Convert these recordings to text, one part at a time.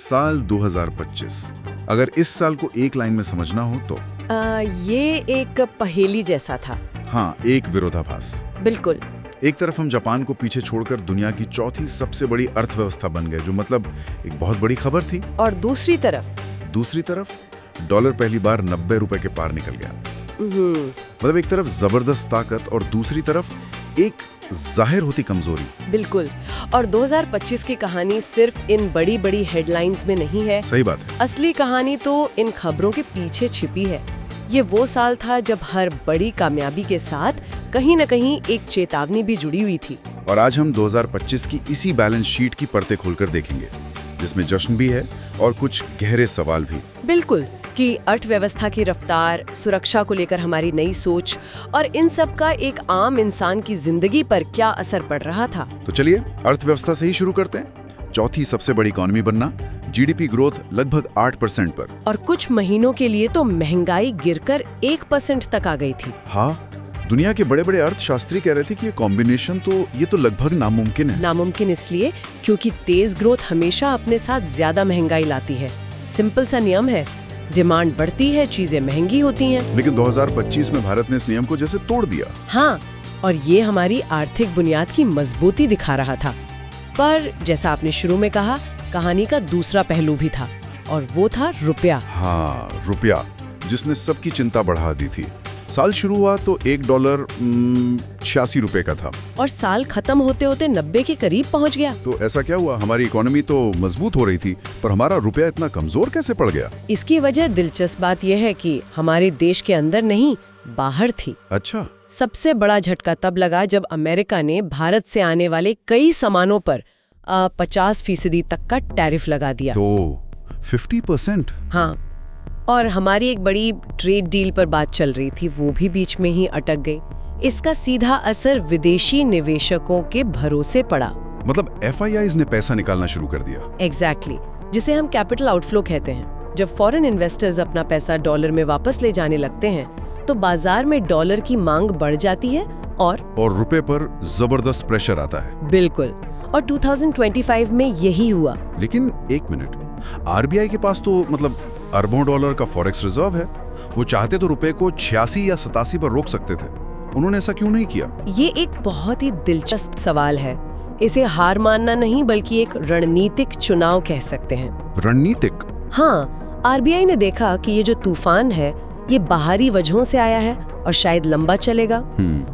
साल 2025। अगर इस साल को एक लाइन में समझना हो तो ये एक पहेली जैसा था। हाँ, एक विरोधाभास। बिल्कुल। एक तरफ हम जापान को पीछे छोड़कर दुनिया की चौथी सबसे बड़ी अर्थव्यवस्था बन गए, जो मतलब एक बहुत बड़ी खबर थी। और दूसरी तरफ डॉलर पहली बार 90 रुपए के पार निकल गया। मतलब एक तरफ जबरदस्त ताकत और दूसरी तरफ एक जाहिर होती कमजोरी। बिल्कुल। और 2025 की कहानी सिर्फ इन बड़ी बड़ी हेडलाइंस में नहीं है। सही बात है। असली कहानी तो इन खबरों के पीछे छिपी है। ये वो साल था जब हर बड़ी कामयाबी के साथ कहीं न कहीं एक चेतावनी भी जुड़ी हुई थी। और आज हम 2025 की इसी बैलेंस शीट की परतें खोलकर देखेंगे, जिसमें जश्न भी है और कुछ गहरे सवाल भी। बिल्कुल, कि अर्थव्यवस्था की रफ्तार, सुरक्षा को लेकर हमारी नई सोच और इन सब का एक आम इंसान की जिंदगी पर क्या असर पड़ रहा था। तो चलिए अर्थव्यवस्था से ही शुरू करते हैं। चौथी सबसे बड़ी इकोनॉमी बनना, जीडीपी ग्रोथ लगभग 8% पर। और कुछ महीनों के लिए तो महंगाई गिरकर 1% तक आ गई थी। हाँ, दुनिया के बड़े बड़े अर्थशास्त्री कह रहे थे कि ये कॉम्बिनेशन ये तो लगभग नामुमकिन है। नामुमकिन इसलिए क्योंकि तेज ग्रोथ हमेशा अपने साथ ज्यादा महंगाई लाती है। सिंपल सा नियम है, डिमांड बढ़ती है, चीजें महंगी होती हैं। लेकिन 2025 में भारत ने इस नियम को जैसे तोड़ दिया। हाँ, और ये हमारी आर्थिक बुनियाद की मजबूती दिखा रहा था। पर जैसा आपने शुरू में कहा, कहानी का दूसरा पहलू भी था, और वो था रुपया। हाँ, रुपया, जिसने सबकी चिंता बढ़ा दी थी। साल शुरू हुआ तो $1 86 रुपए का था, और साल खत्म होते होते 90 के करीब पहुंच गया। तो ऐसा क्या हुआ? हमारी इकोनॉमी तो मजबूत हो रही थी, पर हमारा रुपया इतना कमजोर कैसे पड़ गया? इसकी वजह दिलचस्प बात यह है कि हमारे देश के अंदर नहीं, बाहर थी। अच्छा। सबसे बड़ा झटका तब लगा जब अमेरिका ने भारत से आने वाले कई सामानों पर 50% तक का टैरिफ लगा दिया। तो 50%? हाँ, और हमारी एक बड़ी ट्रेड डील पर बात चल रही थी, वो भी बीच में ही अटक गई। इसका सीधा असर विदेशी निवेशकों के भरोसे पड़ा। मतलब FIIs ने पैसा निकालना शुरू कर दिया। एग्जैक्टली, जिसे हम कैपिटल आउटफ्लो कहते हैं। जब फॉरेन इन्वेस्टर्स अपना पैसा डॉलर में वापस ले जाने लगते हैं, तो बाजार में डॉलर की मांग बढ़ जाती है और रुपए पर जबरदस्त प्रेशर आता है। बिल्कुल, और 2025 में यही हुआ। लेकिन एक मिनट, RBI के पास तो मतलब अरबों डॉलर का फॉरेक्स रिजर्व है। वो चाहते तो रुपए को 86 या 87 पर रोक सकते थे। उन्होंने ऐसा क्यों नहीं किया? ये एक बहुत ही दिलचस्प सवाल है। इसे हार मानना नहीं, बल्कि एक रणनीतिक चुनाव कह सकते हैं। रणनीतिक? हाँ, RBI ने देखा कि ये जो तूफान है, ये बाहरी वजहों से आया है और शायद लंबा चलेगा।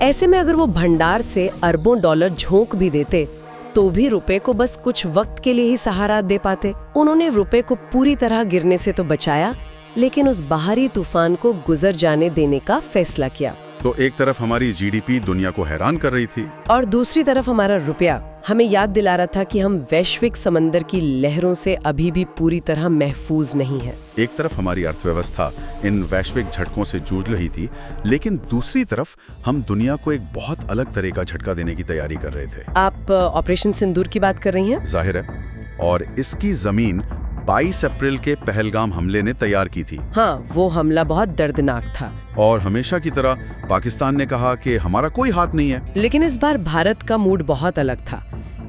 ऐसे में अगर वो भंडार से अरबों डॉलर झोंक भी देते, तो भी रुपए को बस कुछ वक्त के लिए ही सहारा दे पाते। उन्होंने रुपए को पूरी तरह गिरने से तो बचाया, लेकिन उस बाहरी तूफान को गुजर जाने देने का फैसला किया। तो एक तरफ हमारी जीडीपी दुनिया को हैरान कर रही थी, और दूसरी तरफ हमारा रुपया हमें याद दिला रहा था कि हम वैश्विक समंदर की लहरों से अभी भी पूरी तरह महफूज नहीं है। एक तरफ हमारी अर्थव्यवस्था इन वैश्विक झटकों से जूझ रही थी, लेकिन दूसरी तरफ हम दुनिया को एक बहुत अलग तरह का झटका देने की तैयारी कर रहे थे। आप ऑपरेशन सिंदूर की बात कर रही हैं? जाहिर है, और इसकी जमीन 22 अप्रैल के पहलगाम हमले ने तैयार की थी। हाँ, वो हमला बहुत दर्दनाक था। और हमेशा की तरह पाकिस्तान ने कहा कि हमारा कोई हाथ नहीं है। लेकिन इस बार भारत का मूड बहुत अलग था।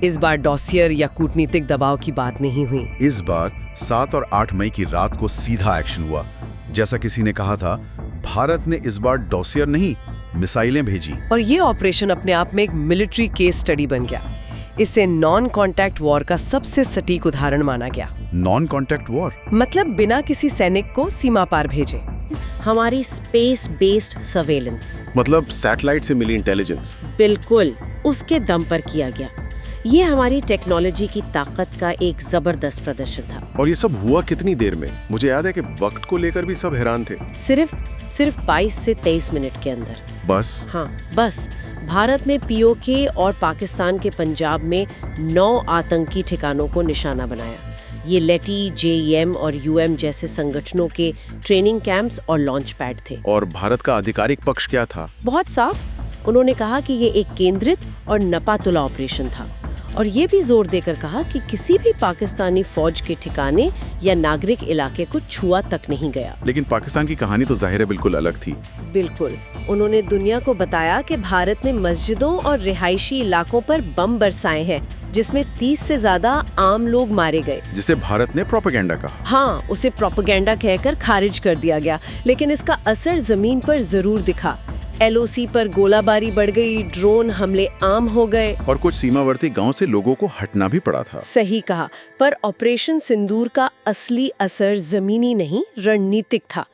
इस बार डॉसियर या कूटनीतिक दबाव की बात नहीं हुई। इस बार 7 और 8 मई की रात को सीधा एक्शन हुआ। जैसा किसी ने कहा था, भारत ने इस बार डॉसियर नहीं, मिसाइलें भेजी। और ये ऑपरेशन अपने आप में एक मिलिट्री केस स्टडी बन गया। इसे नॉन कॉन्टैक्ट वॉर का सबसे सटीक उदाहरण माना गया। नॉन कॉन्टैक्ट वॉर मतलब बिना किसी सैनिक को सीमा पार भेजे। हमारी स्पेस बेस्ड सर्वेलेंस, मतलब सैटेलाइट से मिली इंटेलिजेंस, बिल्कुल उसके दम पर किया गया। ये हमारी टेक्नोलॉजी की ताकत का एक जबरदस्त प्रदर्शन था। और ये सब हुआ कितनी देर में? मुझे याद है कि वक्त को लेकर भी सब हैरान थे। सिर्फ 22 से 23 मिनट के अंदर। बस? हाँ, बस। भारत में POK और पाकिस्तान के पंजाब में 9 आतंकी ठिकानों को निशाना बनाया। ये लेटी, JEM और UM जैसे संगठनों के ट्रेनिंग कैंप्स और लॉन्च पैड थे। और भारत का आधिकारिक पक्ष क्या था? बहुत साफ। उन्होंने कहा कि ये एक केंद्रित और नपातुला ऑपरेशन था, और ये भी जोर देकर कहा कि किसी भी पाकिस्तानी फौज के ठिकाने या नागरिक इलाके को छुआ तक नहीं गया। लेकिन पाकिस्तान की कहानी तो जाहिर है बिल्कुल अलग थी। बिल्कुल। उन्होंने दुनिया को बताया कि भारत ने मस्जिदों और रिहायशी इलाकों पर बम बरसाए हैं, जिसमें 30 से ज्यादा आम लोग मारे गए। जिसे भारत ने प्रोपेगेंडा कहा। हाँ, उसे प्रोपेगेंडा कहकर खारिज कर दिया गया, लेकिन इसका असर जमीन पर जरूर दिखा। LOC पर गोलाबारी बढ़ गई, ड्रोन हमले आम हो गए और कुछ सीमावर्ती गांव से लोगों को हटना भी पड़ा था। सही कहा, पर ऑपरेशन सिंदूर का असली असर जमीनी नहीं, रणनीतिक था।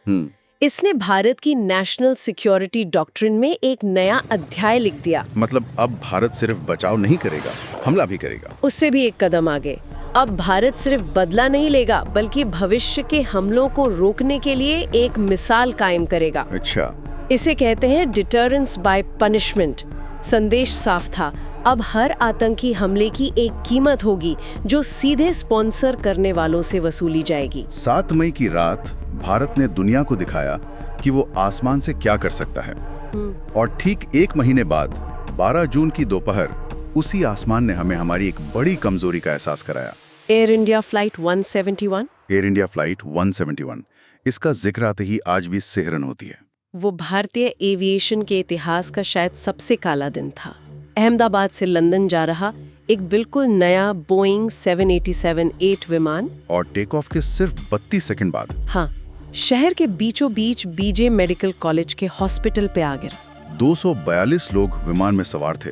इसने भारत की नेशनल सिक्योरिटी डॉक्ट्रिन में एक नया अध्याय लिख दिया। मतलब अब भारत सिर्फ बचाव नहीं करेगा, हमला भी करेगा। उससे भी एक कदम आगे। अब भारत सिर्फ बदला नहीं लेगा, बल्कि भविष्य के हमलों को रोकने के लिए एक मिसाल कायम करेगा। अच्छा, इसे कहते हैं डिटरेंस बाय पनिशमेंट। संदेश साफ था, अब हर आतंकी हमले की एक कीमत होगी जो सीधे स्पॉन्सर करने वालों से वसूली जाएगी। 7 मई की रात भारत ने दुनिया को दिखाया कि वो आसमान से क्या कर सकता है। और ठीक 1 महीने बाद 12 जून की दोपहर उसी आसमान ने हमें हमारी एक बड़ी कमजोरी का एहसास कराया। Air India flight 171। Air India flight 171, इसका जिक्र आते ही आज भी सिहरन होती है। वो भारतीय एविएशन के इतिहास का शायद सबसे काला दिन था। अहमदाबाद से लंदन जा रहा एक बिल्कुल नया बोइंग 787-8 विमान, और टेक ऑफ के सिर्फ 32 सेकंड बाद हाँ, शहर के बीचों बीच BJ मेडिकल कॉलेज के हॉस्पिटल पे आ गिरा। 242 लोग विमान में सवार थे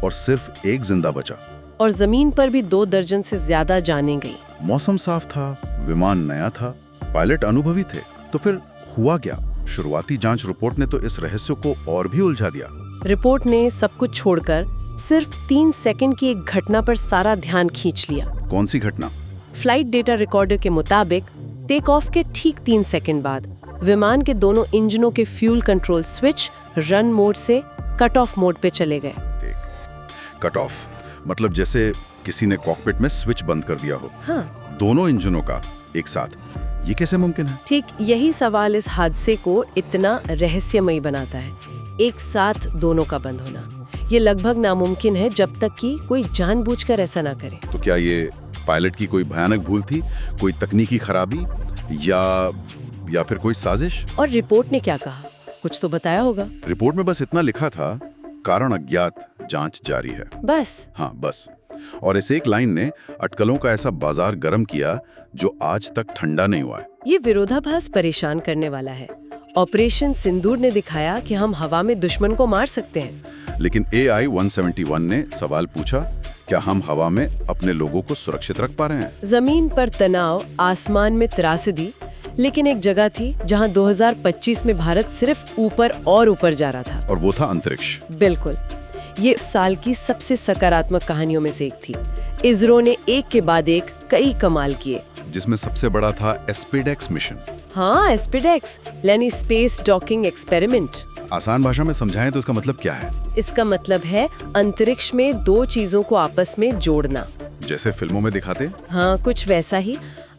और सिर्फ एक जिंदा बचा। और जमीन पर भी 2 दर्जन से ज्यादा जानें गई। मौसम साफ था, विमान नया था, पायलट अनुभवी थे। तो फिर हुआ क्या? शुरुआती जांच रिपोर्ट ने तो इस रहस्य को और भी उलझा दिया। रिपोर्ट ने सब कुछ छोड़कर सिर्फ 3 सेकंड की एक घटना पर सारा ध्यान खींच लिया। कौन सी घटना? फ्लाइट डेटा रिकॉर्डर के मुताबिक टेक ऑफ के ठीक 3 सेकंड बाद विमान के दोनों इंजनों के fuel control switch run mode से कट ऑफ मोड पे चले गए। कट ऑफ मतलब जैसे किसी ने कॉकपिट में स्विच बंद कर दिया हो। हाँ, दोनों इंजनों का एक साथ। ये कैसे मुमकिन है? ठीक यही सवाल इस हादसे को इतना रहस्यमयी बनाता है। एक साथ दोनों का बंद होना, ये लगभग नामुमकिन है जब तक कि कोई जानबूझकर ऐसा ना करे। तो क्या ये पायलट की कोई भयानक भूल थी, कोई तकनीकी खराबी, या फिर कोई साजिश? और रिपोर्ट ने क्या कहा? कुछ तो बताया होगा। रिपोर्ट में बस इतना लिखा था, कारण अज्ञात, जांच जारी है। बस? हाँ, बस। और इस एक लाइन ने अटकलों का ऐसा बाजार गर्म किया जो आज तक ठंडा नहीं हुआ है। ये विरोधाभास परेशान करने वाला है। ऑपरेशन सिंदूर ने दिखाया कि हम हवा में दुश्मन को मार सकते हैं, लेकिन AI-171 ने सवाल पूछा, क्या हम हवा में अपने लोगों को सुरक्षित रख पा रहे हैं? जमीन पर तनाव, आसमान में त्रासदी, लेकिन एक जगह थी जहां 2025 में भारत सिर्फ ऊपर और ऊपर जा रहा था, और वो था अंतरिक्ष। बिल्कुल। ये इस साल की सबसे सकारात्मक कहानियों में से एक थी। इसरो ने एक के बाद एक कई कमाल किए, जिसमें सबसे बड़ा था एस्पेडेक्स मिशन। हाँ, एस्पेडेक्स यानी स्पेस डॉकिंग एक्सपेरिमेंट। आसान भाषा में समझाएं तो इसका मतलब क्या है? इसका मतलब है अंतरिक्ष में 2 चीजों को आपस में जोड़ना। जैसे फिल्मों में दिखाते? हाँ, कुछ वैसा ही।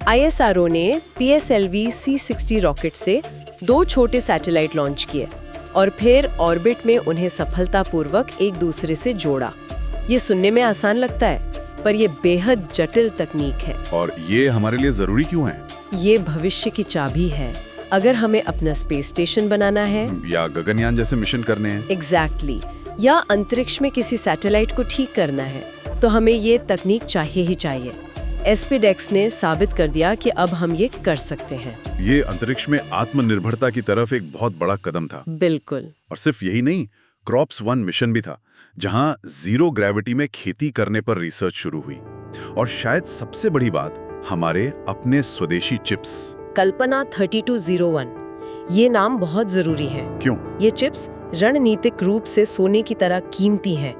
ISRO ने PSLV C-60 रॉकेट से 2 छोटे सैटेलाइट लॉन्च किए और फिर ऑर्बिट में उन्हें सफलतापूर्वक एक दूसरे से जोड़ा। ये सुनने में आसान लगता है, पर ये बेहद जटिल तकनीक है। और ये हमारे लिए जरूरी क्यों है? ये भविष्य की चाबी है। अगर हमें अपना स्पेस स्टेशन बनाना है, या गगनयान जैसे मिशन करने हैं, एग्जैक्टली, या अंतरिक्ष में किसी सैटेलाइट को ठीक करना है, तो हमें ये तकनीक चाहिए ही चाहिए। एस्पेडेक्स ने साबित कर दिया कि अब हम ये कर सकते हैं। ये अंतरिक्ष में आत्मनिर्भरता की तरफ एक बहुत बड़ा कदम था। बिल्कुल। और सिर्फ यही नहीं, क्रॉप्स 1 मिशन भी था, जहां जीरो ग्रेविटी में खेती करने पर रिसर्च शुरू हुई। और शायद सबसे बड़ी बात, हमारे अपने स्वदेशी चिप्स। कल्पना 3201, ये नाम बहुत जरूरी है। क्यों? ये चिप्स रणनीतिक रूप से सोने की तरह कीमती हैं।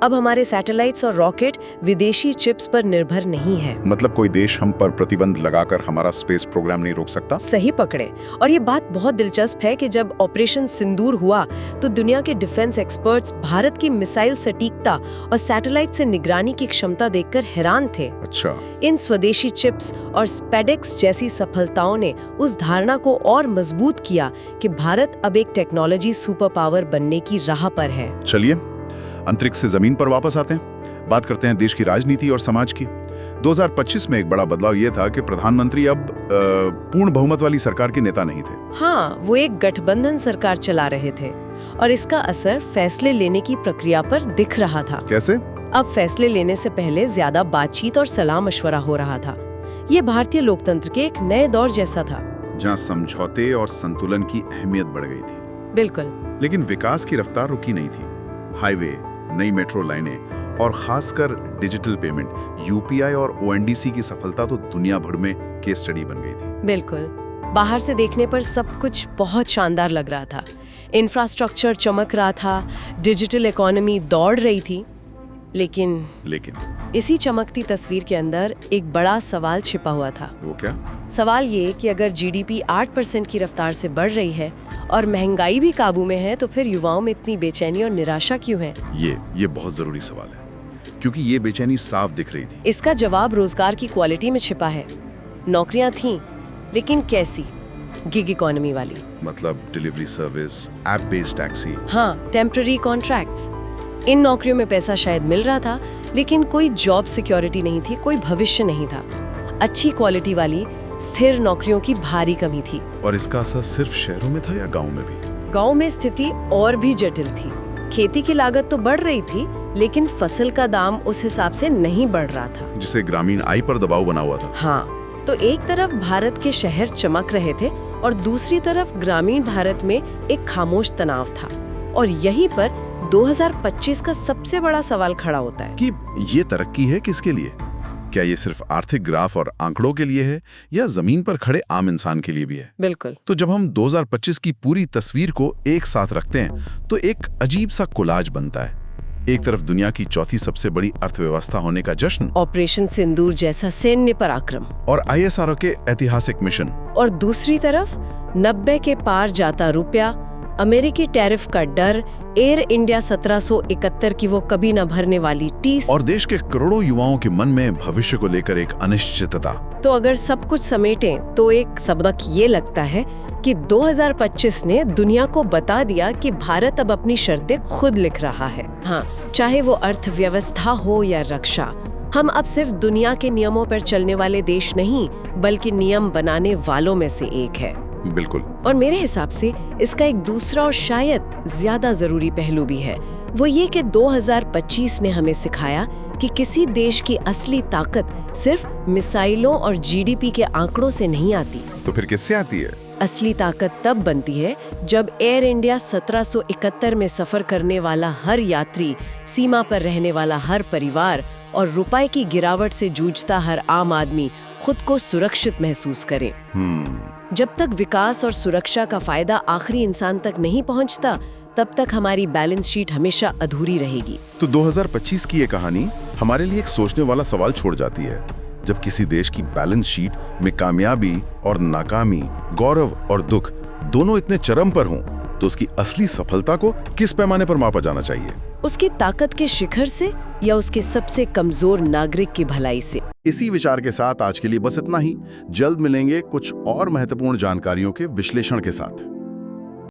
अब हमारे सैटेलाइट्स और रॉकेट विदेशी चिप्स पर निर्भर नहीं है। मतलब कोई देश हम पर प्रतिबंध लगाकर हमारा स्पेस प्रोग्राम नहीं रोक सकता? सही पकड़े। और ये बात बहुत दिलचस्प है कि जब ऑपरेशन सिंदूर हुआ तो दुनिया के डिफेंस एक्सपर्ट्स भारत की मिसाइल सटीकता और सैटेलाइट से निगरानी की क्षमता देखकर हैरान थे। अच्छा। इन स्वदेशी चिप्स और स्पेडेक्स जैसी सफलताओं ने उस धारणा को और मजबूत किया कि भारत अब एक टेक्नोलॉजी सुपर पावर बनने की राह पर है। चलिए अंतरिक्ष से जमीन पर वापस आते हैं, बात करते हैं देश की राजनीति और समाज की। 2025 में एक बड़ा बदलाव ये था कि प्रधानमंत्री अब पूर्ण बहुमत वाली सरकार के नेता नहीं थे। हाँ, वो एक गठबंधन सरकार चला रहे थे और इसका असर फैसले लेने की प्रक्रिया पर दिख रहा था। कैसे? अब फैसले लेने से पहले ज्यादा बातचीत और सलाह मशवरा हो रहा था। ये भारतीय लोकतंत्र के एक नए दौर जैसा था। जहां समझौते और संतुलन की अहमियत बढ़ गई थी। बिल्कुल। लेकिन विकास की रफ्तार रुकी नहीं थी। हाईवे, नई मेट्रो लाइनें और खासकर डिजिटल पेमेंट, यूपीआई और ओएनडीसी की सफलता तो दुनिया भर में केस स्टडी बन गई थी। बिल्कुल। बाहर से देखने पर सब कुछ बहुत शानदार लग रहा था। इंफ्रास्ट्रक्चर चमक रहा था, डिजिटल इकोनॉमी दौड़ रही थी। लेकिन इसी चमकती तस्वीर के अंदर एक बड़ा सवाल छिपा हुआ था। वो क्या? सवाल ये कि अगर जीडीपी 8% की रफ्तार से बढ़ रही है और महंगाई भी काबू में है, तो फिर युवाओं में इतनी बेचैनी और निराशा क्यों है? ये बहुत जरूरी सवाल है, क्योंकि ये बेचैनी साफ दिख रही थी। इसका जवाब रोजगार की क्वालिटी में छिपा है। नौकरियां थीं, लेकिन कैसी? गिग इकोनॉमी वाली। मतलब delivery service, app based taxi. हाँ, टेम्पररी कॉन्ट्रैक्ट्स। इन नौकरियों में पैसा शायद मिल रहा था, लेकिन कोई जॉब सिक्योरिटी नहीं थी, कोई भविष्य नहीं था। अच्छी क्वालिटी वाली स्थिर नौकरियों की भारी कमी थी। और इसका असर सिर्फ शहरों में था या गांव में भी? गांव में स्थिति और भी जटिल थी। खेती की लागत तो बढ़ रही थी, लेकिन फसल का दाम उस हिसाब से नहीं बढ़ रहा था, जिसे ग्रामीण आय पर दबाव बना हुआ था। हाँ, तो एक तरफ भारत के शहर चमक रहे थे और दूसरी तरफ ग्रामीण भारत में एक खामोश तनाव था। और यहीं पर 2025 का सबसे बड़ा सवाल खड़ा होता है कि ये तरक्की है किसके लिए? क्या ये सिर्फ आर्थिक ग्राफ और आंकड़ों के लिए है या जमीन पर खड़े आम इंसान के लिए भी है? बिल्कुल। तो जब हम 2025 की पूरी तस्वीर को एक साथ रखते हैं, तो एक अजीब सा कोलाज बनता है। एक तरफ दुनिया की चौथी सबसे बड़ी अर्थव्यवस्था होने का जश्न, ऑपरेशन सिंदूर जैसा सैन्य पराक्रम और ISRO के ऐतिहासिक मिशन, और दूसरी तरफ 90 के पार जाता रुपया, अमेरिकी टैरिफ का डर, एयर इंडिया 1771 की वो कभी न भरने वाली टीस, और देश के करोड़ों युवाओं के मन में भविष्य को लेकर एक अनिश्चितता। तो अगर सब कुछ समेटें तो एक सबक ये लगता है कि 2025 ने दुनिया को बता दिया कि भारत अब अपनी शर्तें खुद लिख रहा है। हाँ, चाहे वो अर्थव्यवस्था हो या रक्षा, हम अब सिर्फ दुनिया के नियमों पर चलने वाले देश नहीं, बल्कि नियम बनाने वालों में से एक है। बिल्कुल। और मेरे हिसाब से इसका एक दूसरा और शायद ज्यादा जरूरी पहलू भी है। वो ये कि 2025 ने हमें सिखाया कि किसी देश की असली ताकत सिर्फ मिसाइलों और जीडीपी के आंकड़ों से नहीं आती। तो फिर किससे आती है? असली ताकत तब बनती है जब एयर इंडिया 1771 में सफर करने वाला हर यात्री, सीमा पर रहने वाला हर परिवार और रुपए की गिरावट से जूझता हर आम आदमी खुद को सुरक्षित महसूस करे। जब तक विकास और सुरक्षा का फायदा आखिरी इंसान तक नहीं पहुंचता, तब तक हमारी बैलेंस शीट हमेशा अधूरी रहेगी। तो 2025 की ये कहानी हमारे लिए एक सोचने वाला सवाल छोड़ जाती है। जब किसी देश की बैलेंस शीट में कामयाबी और नाकामी, गौरव और दुख दोनों इतने चरम पर हों, तो उसकी असली सफलता को किस पैमाने पर मापा जाना चाहिए? उसकी ताकत के शिखर से या उसके सबसे कमजोर नागरिक की भलाई से? इसी विचार के साथ आज के लिए बस इतना ही। जल्द मिलेंगे कुछ और महत्वपूर्ण जानकारियों के विश्लेषण के साथ।